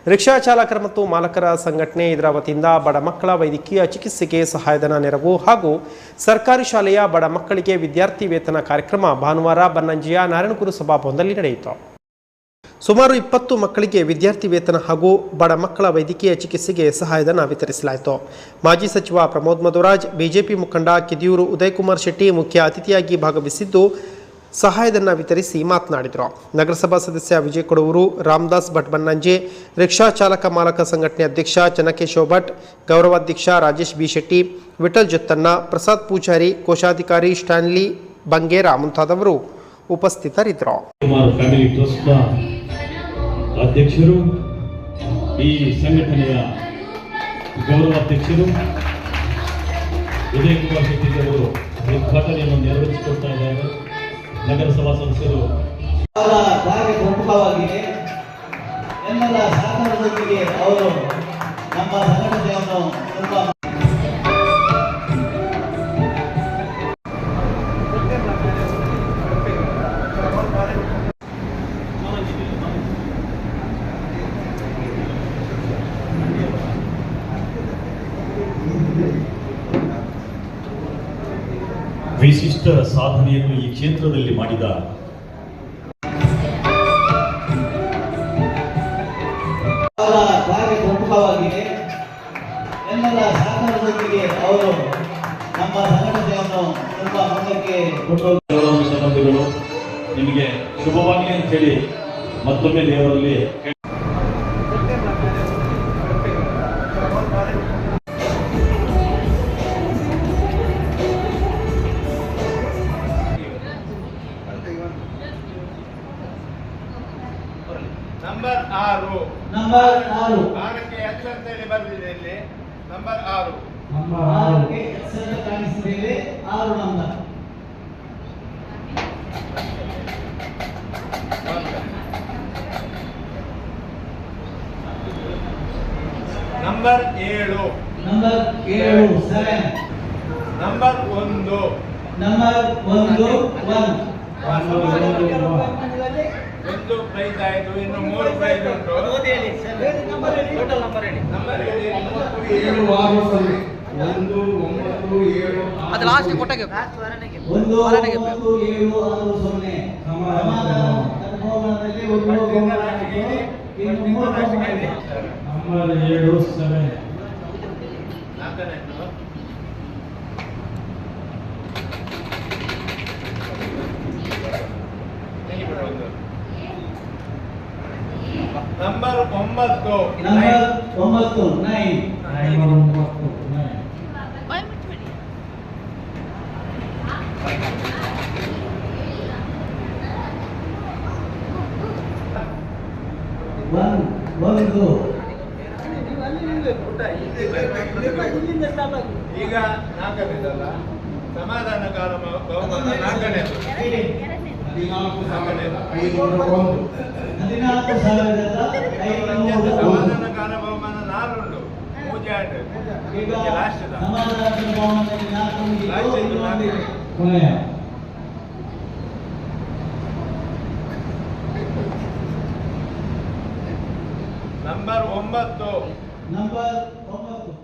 Rickshaw ಚಾಲಕರ ಮತ್ತು ಮಾಲಕರ ಸಂಘಟನೆ ಇದರ ವತಿಯಿಂದ ಬಡ ಮಕ್ಕಳ ವೈದ್ಯಕೀಯ ಚಿಕಿತ್ಸೆಗೆ ಸಹಾಯಧನ ನೆರವು ಹಾಗೂ ಸರ್ಕಾರಿ ಶಾಲೆಯ ಬಡ ಮಕ್ಕಳಿಗೆ ವಿದ್ಯಾರ್ಥಿ ವೇತನ ಕಾರ್ಯಕ್ರಮ ಭಾನುವಾರ ಬನ್ನಂಜಿಯ ನಾರಾಯಣಗುರು ಸಭಾಭವನದಲ್ಲಿ ನಡೆಯಿತು. ಸುಮಾರು 20 ಮಕ್ಕಳಿಗೆ ವಿದ್ಯಾರ್ಥಿ ವೇತನ ಹಾಗೂ ಬಡ ಮಕ್ಕಳ ವೈದ್ಯಕೀಯ ಚಿಕಿತ್ಸೆಗೆ ಸಹಾಯಧನ ವಿತರಿಸಲಾಯಿತು. ಮಾಜಿ ಸಚಿವ ಪ್ರಮೋದ್ ಮಧುರಾಜ್, ಬಿಜೆಪಿ ಮುಖಂಡ ಕಿದಿಯೂರು ಉದಯಕುಮಾರ್ ಶೆಟ್ಟಿ ಮುಖ್ಯ ಅತಿಥಿಯಾಗಿ ಭಾಗವಹಿಸಿದ್ದು ಸಹಾಯಧನ ವಿತರಿಸಿ ಮಾತನಾಡಿದರು. ನಗರಸಭಾ ಸದಸ್ಯ ವಿಜಯ್ ಕೊಡೂರು, ರಾಮದಾಸ್ ಭಟ್ ಬನ್ನಂಜೆ, ರಿಕ್ಷಾ ಚಾಲಕ ಮಾಲಕ ಸಂಘಟನೆ ಅಧ್ಯಕ್ಷ ಚನ್ನಕೇಶವ ಭಟ್, ಗೌರವಾಧ್ಯಕ್ಷ ರಾಜೇಶ್ ಬಿ ಶೆಟ್ಟಿ, ವಿಠಲ್ ಜತ್ತನ್ನ, ಪ್ರಸಾದ್ ಪೂಜಾರಿ, ಕೋಶಾಧಿಕಾರಿ ಸ್ಟ್ಯಾನ್ಲಿ ಬಂಗೇರ ಮುಂತಾದವರು ಉಪಸ್ಥಿತರಿದ್ದರು. ಅಧ್ಯಕ್ಷರು, ಈ ಸಂಘಟನೆಯ ಗೌರವಾಧ್ಯಕ್ಷರು ಉದಯಕುಮಾರ್ ಶೆಟ್ಟಿ ಅವರು ಉದ್ಘಾಟನೆಯನ್ನು ನೆರವೇರಿಸಿಕೊಡ್ತಾ ಇದ್ದಾರೆ. ನಗರಸಭಾ ಸದಸ್ಯರು ಪ್ರಮುಖವಾಗಿದೆ. ಎಲ್ಲರ ಸಹಕಾರದೊಂದಿಗೆ ಅವರು ನಮ್ಮ ಸಂಘಟನೆಯನ್ನು ತುಂಬಾ ವಿಶಿಷ್ಟ ಸಾಧನೆಯನ್ನು ಈ ಕ್ಷೇತ್ರದಲ್ಲಿ ಮಾಡಿದ ಪ್ರಮುಖವಾಗಿದೆ. ಎಲ್ಲರ ಸಹಕಾರದೊಂದಿಗೆ ಅವರು ನಮ್ಮ ಸಂಘಟನೆಯನ್ನು ತುಂಬಾ ಮುಂದಕ್ಕೆ ಸಂಬಂಧಿಗಳು ನಿಮಗೆ ಶುಭವಾಗಲಿ ಅಂತ ಹೇಳಿ ಮತ್ತೊಮ್ಮೆ ದೇವರಲ್ಲಿ ನಂಬರ್ 6 6ಕ್ಕೆ ಎಕ್ಸ್ ಅಂತ ಹೇಳಿ ಬರೆದಿದೆ ಇಲ್ಲಿ. ನಂಬರ್ 6 6ಕ್ಕೆ ಎಕ್ಸ್ ಅಂತ ಕಾಣಿಸಿದೆ. 6 number number 7 number 7 7 number 1 number 1 ಒಂದು ಪ್ರೈಸ್ ಆಯಿತು. ಇನ್ನು 3 ಪ್ರೈಸ್ ಉಂಟು. ನಂಬರ್ 7 ಅದು ಲಾಸ್ಟ್ ಕೊಟ್ಟಾಗೆ 1970 ಸಮಾಧಾನದಲ್ಲಿ 7 ನಂಬರ್ 9 ಈಗ 4ನೇದಲ್ಲ ಸಮಾಧಾನಕಾರ ಬಹುಮಾನ 4ನೇದು. 14,500 ಸಮಾಧಾನಕಾರ ಬಹುಮಾನ 4 ಉಂಟು. ಮೂಜಾಡ್ ಲಾಸ್ಟ್ ನಂಬರ್ 9